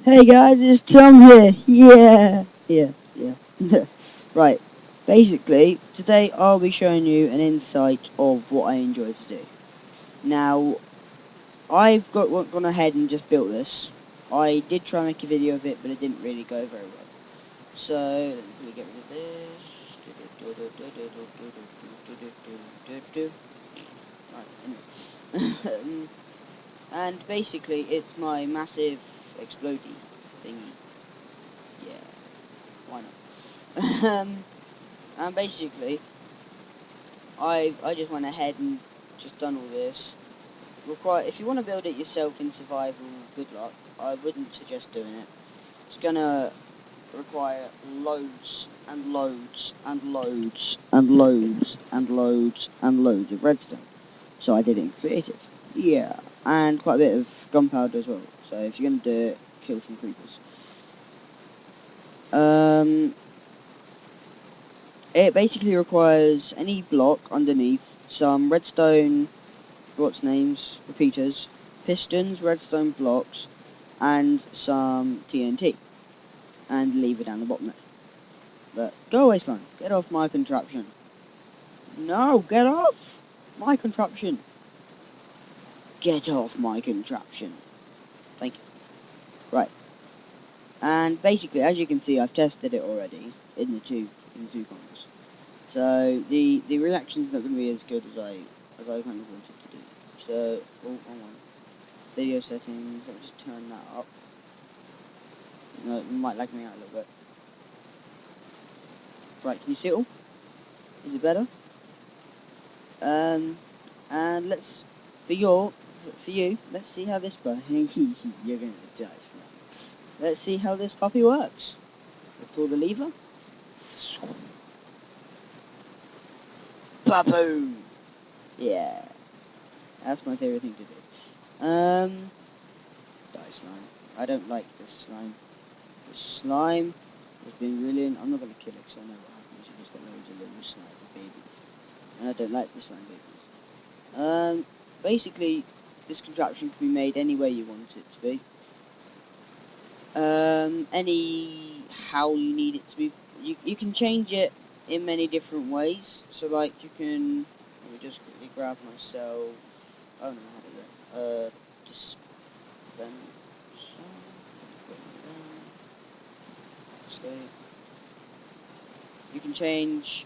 Hey guys, it's Tom here. Yeah. Right. Basically, today I'll be showing you an insight of what I enjoy to do. Now, gone ahead and just built this. I did try and make a video of it, but it didn't really go very well. So, let me get rid of this. Right, anyway. And basically, it's my massive explodey thingy. Yeah, why not? And basically, I just went ahead and just done all this. If you want to build it yourself in survival, good luck. I wouldn't suggest doing it. It's gonna require loads and loads and loads and loads and loads and loads of redstone. So I did it in creative. Yeah, and quite a bit of gunpowder as well. So if you're gonna do it, kill some creepers. Um, It basically requires any block underneath, some redstone, repeaters, pistons, redstone blocks, and some TNT, and leave it down the bottom there. But go away, slime. Get off my contraption. No, get off my contraption. Get off my contraption. Thank you. Right. And basically, as you can see, I've tested it already in the two corners. So the reaction's not going to be as good as I kind of wanted to do. So, oh, hang on. Video settings. Let me just turn that up. No, it might lag me out a little bit. Right, can you see it all? Is it better? And let's for you. Let's see how this you're gonna die. Let's see how this puppy works. Let's pull the lever. Papu. Yeah, that's my favorite thing to do. Die slime. I don't like this slime. This slime has been really. I'm not gonna kill it because I know what happens. You just got loads of little slime babies, and I don't like the slime babies. Basically, this contraption can be made any way you want it to be. Any how you need it to be. You can change it in many different ways. So like you can. Let me just quickly grab myself. Oh no, how do that? Dispenser. So you can change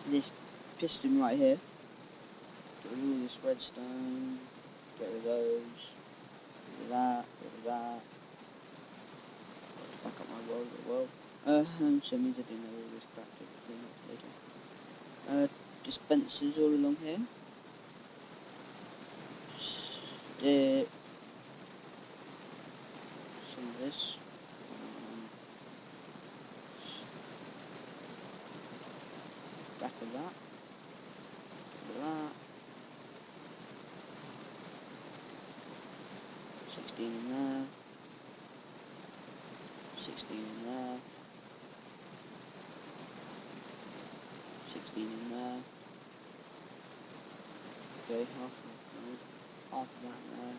this piston right here. Get rid of all this redstone. Get rid of those. Get rid of that. Get rid of that. Fuck up my world as well. So it means I do know all this crap to clean up later. Dispensers all along here. Stick some of this. Back of that. Back of that. 16 in there. 16 in there. 16 in there. Okay, half of that in there.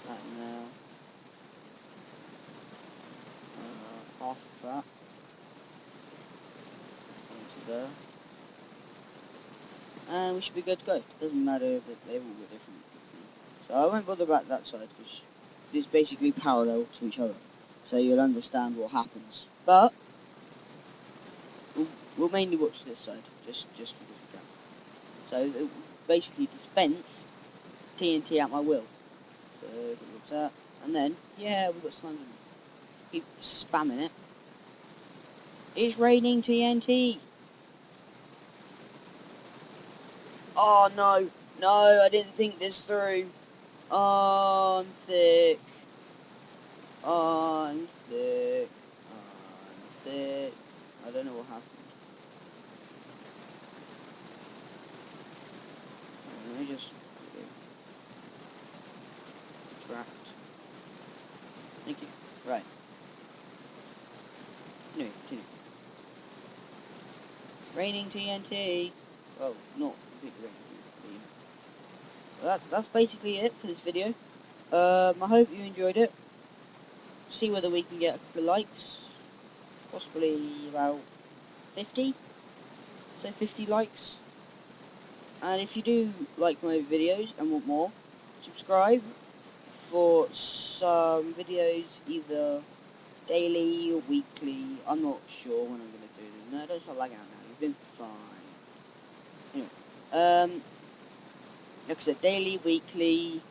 That in there. Half of that. Into there. And we should be good to go. Doesn't matter that they all got different. So I won't bother about that side because it's basically parallel to each other. So you'll understand what happens. But we'll mainly watch this side, just because we can. So it will basically dispense TNT at my will. So what's that? And then yeah, we've got slime. Keep spamming it. It's raining TNT. Oh no, no, I didn't think this through. Oh, I'm thick. Oh, I'm thick. Oh, I'm thick. I don't know what happened. Let me just subtract. Thank you. Right. Anyway, continue. Raining TNT. Oh, not completely raining TNT. that's basically it for this video. I hope you enjoyed it. See whether we can get a couple of likes, possibly about 50. So 50 likes. And if you do like my videos and want more, subscribe for some videos either daily or weekly. I'm not sure when I'm going to do them. No, don't start lagging out now. You've been fine. Anyway, like I said, daily, weekly.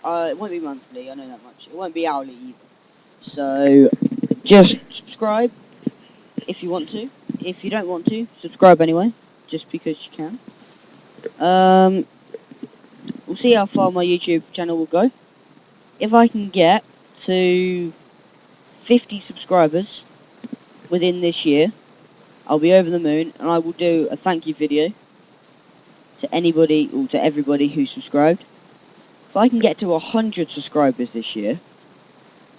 It won't be monthly, I know that much. It won't be hourly either. So, just subscribe if you want to. If you don't want to, subscribe anyway, just because you can. We'll see how far my YouTube channel will go. If I can get to 50 subscribers within this year, I'll be over the moon, and I will do a thank you video to anybody, or to everybody who subscribed. If I can get to 100 subscribers this year,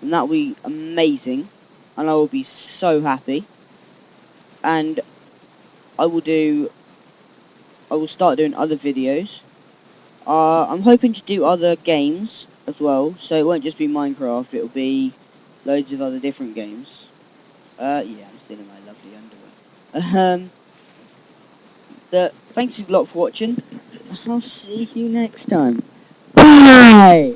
then that will be amazing, and I will be so happy. And I will start doing other videos. I'm hoping to do other games as well, so it won't just be Minecraft, it'll be loads of other different games. Yeah, I'm still in my lovely underwear. Thanks a lot for watching. I'll see you next time. Bye!